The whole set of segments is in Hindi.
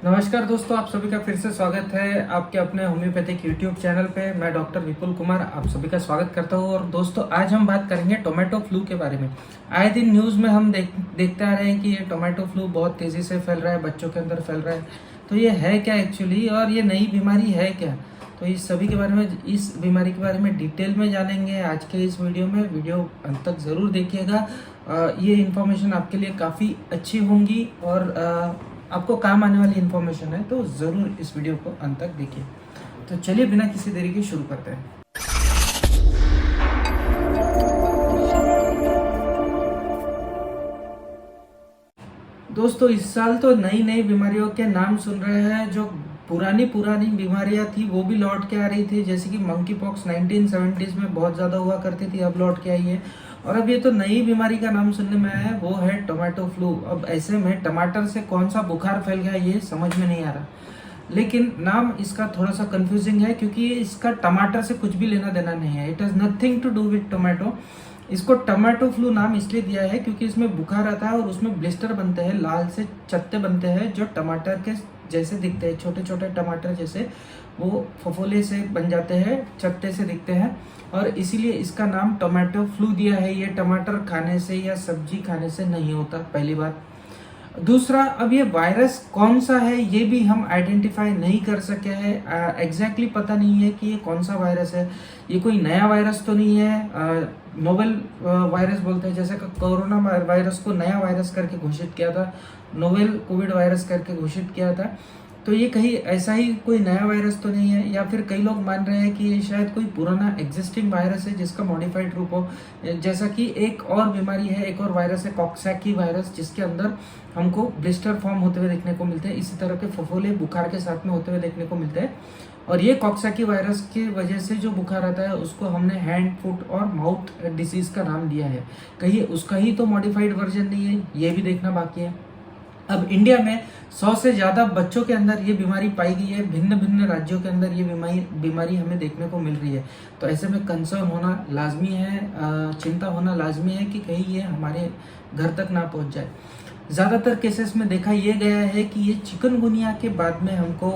नमस्कार दोस्तों, आप सभी का फिर से स्वागत है आपके अपने होम्योपैथिक यूट्यूब चैनल पे। मैं डॉक्टर विपुल कुमार आप सभी का स्वागत करता हूँ। और दोस्तों, आज हम बात करेंगे टोमेटो फ्लू के बारे में। आए दिन न्यूज़ में हम देखते आ रहे हैं कि ये टोमेटो फ्लू बहुत तेज़ी से फैल रहा है, बच्चों के अंदर फैल रहा है। तो ये है क्या एक्चुअली, और ये नई बीमारी है क्या? तो इस सभी के बारे में, इस बीमारी के बारे में डिटेल में जानेंगे आज के इस वीडियो में। वीडियो अंत तक ज़रूर देखिएगा। ये इन्फॉर्मेशन आपके लिए काफ़ी अच्छी होंगी और आपको काम आने वाली इन्फॉर्मेशन है, तो ज़रूर इस वीडियो को अंत तक देखिए। तो चलिए बिना किसी देरी के शुरू करते हैं। दोस्तों, इस साल तो नई नई बीमारियों के नाम सुन रहे हैं। जो पुरानी बीमारियां थी वो भी लौट के आ रही थी, जैसे कि मंकी पॉक्स 1970s में बहुत ज़्यादा हुआ करती थी, अब लौट के आई है। और अब ये तो नई बीमारी का नाम सुनने में आया है, वो है टोमेटो फ्लू। अब ऐसे में टमाटर से कौन सा बुखार फैल गया ये समझ में नहीं आ रहा, लेकिन नाम इसका थोड़ा सा कंफ्यूजिंग है क्योंकि इसका टमाटर से कुछ भी लेना देना नहीं है। It has nothing to do with tomato. इसको टोमेटो फ्लू नाम इसलिए दिया है क्योंकि इसमें बुखार आता है और उसमें ब्लिस्टर बनते हैं, लाल से चत्ते बनते हैं जो टमाटर के जैसे दिखते हैं। छोटे छोटे टमाटर जैसे वो फफोले से बन जाते हैं, चत्ते से दिखते हैं, और इसीलिए इसका नाम टोमेटो फ्लू दिया है। ये टमाटर खाने से या सब्जी खाने से नहीं होता, पहली बात। दूसरा, अब ये वायरस कौन सा है ये भी हम आइडेंटिफाई नहीं कर सके हैं। एग्जैक्टली पता नहीं है कि ये कौन सा वायरस है। ये कोई नया वायरस तो नहीं है। नोवेल वायरस बोलते हैं, जैसे कोरोना वायरस को नया वायरस करके घोषित किया था, नोवेल कोविड वायरस करके घोषित किया था। तो ये कहीं ऐसा ही कोई नया वायरस तो नहीं है, या फिर कई लोग मान रहे हैं कि ये शायद कोई पुराना एग्जिस्टिंग वायरस है जिसका मॉडिफाइड रूप हो। जैसा कि एक और बीमारी है, एक और वायरस है कॉक्सैकी वायरस, जिसके अंदर हमको ब्लिस्टर फॉर्म होते हुए देखने को मिलते हैं, इसी तरह के फफोले बुखार के साथ में होते हुए देखने को मिलते हैं। और ये कॉक्सैकी वायरस की वजह से जो बुखार आता है उसको हमने हैंड, फुट और माउथ डिसीज का नाम दिया है। कहीं उसका ही तो मॉडिफाइड वर्जन नहीं है, ये भी देखना बाकी है। अब इंडिया में 100 से ज़्यादा बच्चों के अंदर ये बीमारी पाई गई है। भिन्न भिन्न राज्यों के अंदर ये बीमारी हमें देखने को मिल रही है। तो ऐसे में कंसर्न होना लाजमी है, चिंता होना लाजमी है कि कहीं ये हमारे घर तक ना पहुंच जाए। ज़्यादातर केसेस में देखा ये गया है कि ये चिकनगुनिया के बाद में हमको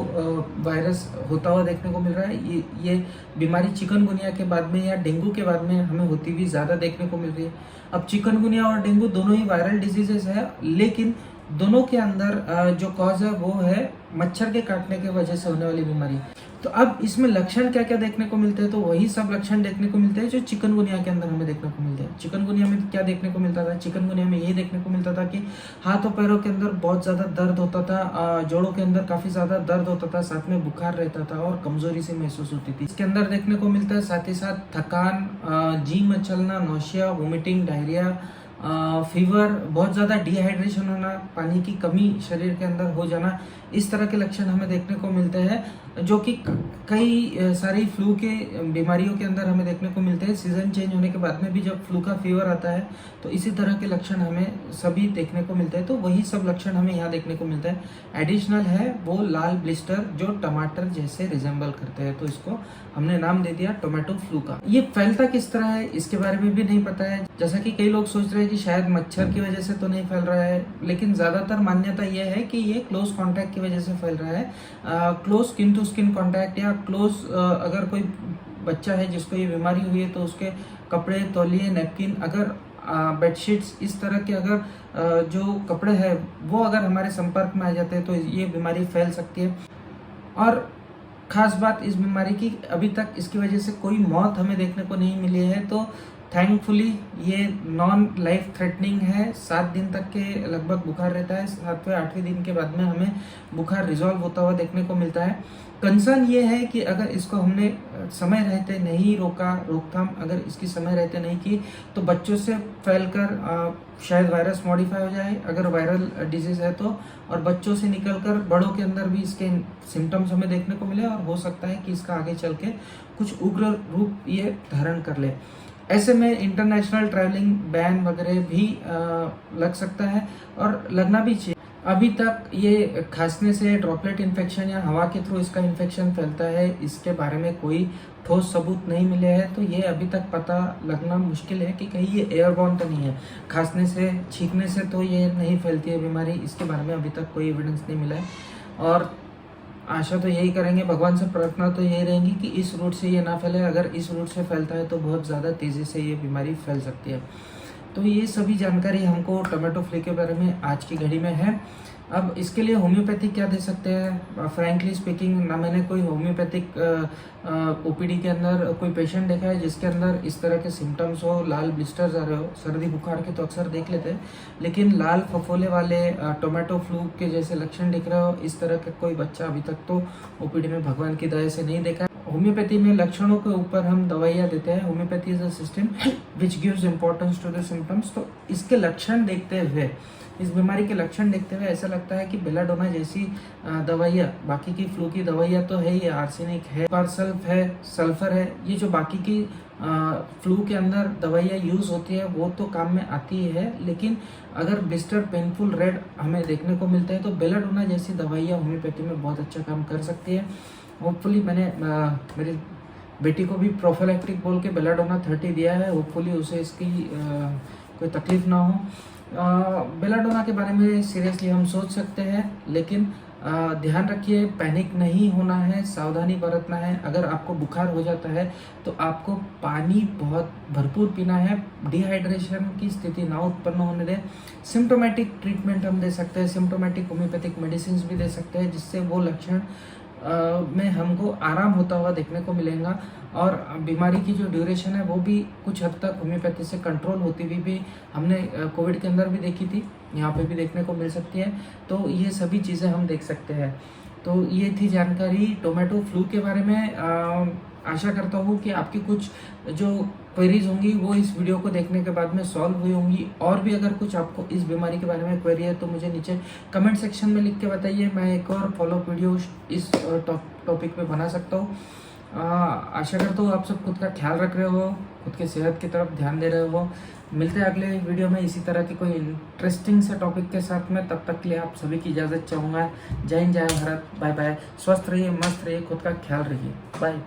वायरस होता हुआ देखने को मिल रहा है। ये बीमारी चिकनगुनिया के बाद में या डेंगू के बाद में हमें होती हुई ज़्यादा देखने को मिल रही है। अब चिकनगुनिया और डेंगू दोनों ही वायरल डिजीजेस है, लेकिन दोनों के अंदर जो कॉज है वो है मच्छर के काटने की वजह से होने वाली बीमारी। तो अब इसमें लक्षण क्या क्या देखने को मिलते हैं, तो वही सब लक्षण देखने को मिलते हैं जो चिकनगुनिया के अंदर हमें देखने को मिलते हैं। चिकनगुनिया में क्या देखने को मिलता था? चिकनगुनिया में ये देखने को मिलता था कि हाथों पैरों के अंदर बहुत ज़्यादा दर्द होता था, जोड़ों के अंदर काफ़ी ज़्यादा दर्द होता था, साथ में बुखार रहता था और कमजोरी से महसूस होती थी। इसके अंदर देखने को मिलता है साथ ही साथ थकान, जी मचलना, नौशिया, वोमिटिंग, डायरिया, फीवर, बहुत ज़्यादा डिहाइड्रेशन होना, पानी की कमी शरीर के अंदर हो जाना, इस तरह के लक्षण हमें देखने को मिलते हैं, जो कि कई सारी फ्लू के बीमारियों के अंदर हमें देखने को मिलते हैं। सीजन चेंज होने के बाद में भी जब फ्लू का फीवर आता है तो इसी तरह के लक्षण हमें सभी देखने को मिलते हैं। तो वही सब लक्षण हमें यहाँ देखने को मिलता है। एडिशनल है वो लाल ब्लिस्टर जो टमाटर जैसे रिजेंबल करते हैं, तो इसको हमने नाम दे दिया टोमेटो फ्लू का। ये फैलता किस तरह है इसके बारे में भी नहीं पता है। जैसा कि कई लोग सोच रहे हैं कि शायद मच्छर की वजह से तो नहीं फैल रहा है, लेकिन ज़्यादातर मान्यता यह है कि ये क्लोज कॉन्टैक्ट की वजह से फैल रहा है। Close skin to skin contact या क्लोज, अगर कोई बच्चा है जिसको ये बीमारी हुई है तो उसके कपड़े, तौलिए, नैपकिन, अगर बेडशीट्स, इस तरह के अगर जो कपड़े हैं वो अगर हमारे संपर्क में आ जाते हैं तो ये बीमारी फैल सकती है। और खास बात इस बीमारी की, अभी तक इसकी वजह से कोई मौत हमें देखने को नहीं मिली है, तो थैंकफुली ये नॉन लाइफ थ्रेटनिंग है। 7 दिन तक के लगभग बुखार रहता है, 7वें-8वें दिन के बाद में हमें बुखार रिजॉल्व होता हुआ देखने को मिलता है। कंसर्न ये है कि अगर इसको हमने समय रहते नहीं रोका, रोकथाम अगर इसकी समय रहते नहीं की, तो बच्चों से फैलकर शायद वायरस मॉडिफाई हो जाए अगर वायरल डिजीज है तो, और बच्चों से निकलकर बड़ों के अंदर भी इसके सिम्टम्स हमें देखने को मिले, और हो सकता है कि इसका आगे चल के कुछ उग्र रूप ये धारण कर ले। ऐसे में इंटरनेशनल ट्रैवलिंग बैन वगैरह भी लग सकता है, और लगना भी चाहिए। अभी तक ये खांसने से ड्रॉपलेट इन्फेक्शन या हवा के थ्रू इसका इन्फेक्शन फैलता है, इसके बारे में कोई ठोस सबूत नहीं मिले हैं, तो ये अभी तक पता लगना मुश्किल है कि कहीं ये एयरबॉर्न तो नहीं है। खांसने से, छींकने से तो ये नहीं फैलती है बीमारी, इसके बारे में अभी तक कोई एविडेंस नहीं मिला है। और आशा तो यही करेंगे, भगवान से प्रार्थना तो यही रहेंगी कि इस रूट से ये ना फैले। अगर इस रूट से फैलता है तो बहुत ज़्यादा तेज़ी से ये बीमारी फैल सकती है। तो ये सभी जानकारी हमको टोमेटो फ्लू के बारे में आज की घड़ी में है। अब इसके लिए होम्योपैथी क्या दे सकते हैं? फ्रैंकली स्पीकिंग, ना मैंने कोई होम्योपैथिक ओपीडी के अंदर कोई पेशेंट देखा है जिसके अंदर इस तरह के सिम्टम्स हो, लाल ब्लिस्टर्स आ रहे हो। सर्दी बुखार के तो अक्सर देख लेते हैं, लेकिन लाल फफोले वाले टोमेटो फ्लू के जैसे लक्षण दिख रहे हो, इस तरह का कोई बच्चा अभी तक तो ओपीडी में भगवान की दया से नहीं देखा। होम्योपैथी में लक्षणों के ऊपर हम दवाइयाँ देते हैं। Homeopathy is a system which gives importance to the symptoms. तो इसके लक्षण देखते हुए, इस बीमारी के लक्षण देखते हुए ऐसा लगता है कि बेलाडोना जैसी दवाइयाँ, बाकी की फ्लू की दवाइयाँ तो है ही, आर्सेनिक है, पारसल्फ है, सल्फर है, ये जो बाकी की फ्लू के अंदर दवाइयाँ यूज़ होती है वो तो काम में आती है, लेकिन अगर ब्लिस्टर, पेनफुल, रेड हमें देखने को मिलता है तो बेलाडोना जैसी दवाइयाँ होम्योपैथी में बहुत अच्छा काम कर सकती है। होपफुली मैंने मेरी बेटी को भी प्रोफिलैक्टिक बोल के बेलाडोना 30 दिया है। होपफुली उसे इसकी कोई तकलीफ ना हो। बेलाडोना के बारे में सीरियसली हम सोच सकते हैं, लेकिन ध्यान रखिए, पैनिक नहीं होना है, सावधानी बरतना है। अगर आपको बुखार हो जाता है तो आपको पानी बहुत भरपूर पीना है, डिहाइड्रेशन की स्थिति ना उत्पन्न होने दें। सिम्टोमेटिक ट्रीटमेंट हम दे सकते हैं, सिम्टोमेटिक होम्योपैथिक मेडिसिन भी दे सकते हैं, जिससे वो लक्षण में हमको आराम होता हुआ देखने को मिलेगा। और बीमारी की जो ड्यूरेशन है वो भी कुछ हद तक होम्योपैथी से कंट्रोल होती हुई भी हमने कोविड के अंदर भी देखी थी, यहाँ पे भी देखने को मिल सकती है। तो ये सभी चीज़ें हम देख सकते हैं। तो ये थी जानकारी टोमेटो फ्लू के बारे में। आशा करता हूँ कि आपकी कुछ जो क्वेरीज होंगी वो इस वीडियो को देखने के बाद में सॉल्व हुई होंगी। और भी अगर कुछ आपको इस बीमारी के बारे में क्वेरी है तो मुझे नीचे कमेंट सेक्शन में लिख के बताइए, मैं एक और फॉलोअप वीडियो इस टॉपिक पे बना सकता हूँ। आशा करता हूँ आप सब खुद का ख्याल रख रहे हो, खुद की सेहत की तरफ ध्यान दे रहे हो। मिलते हैं अगले वीडियो में इसी तरह की कोई इंटरेस्टिंग से टॉपिक के साथ में। तब तक के लिए आप सभी की इजाज़त चाहूँगा। जय हिंद, जय भारत, बाय बाय। स्वस्थ रहिए, मस्त रहिए, खुद का ख्याल रखिए, बाय।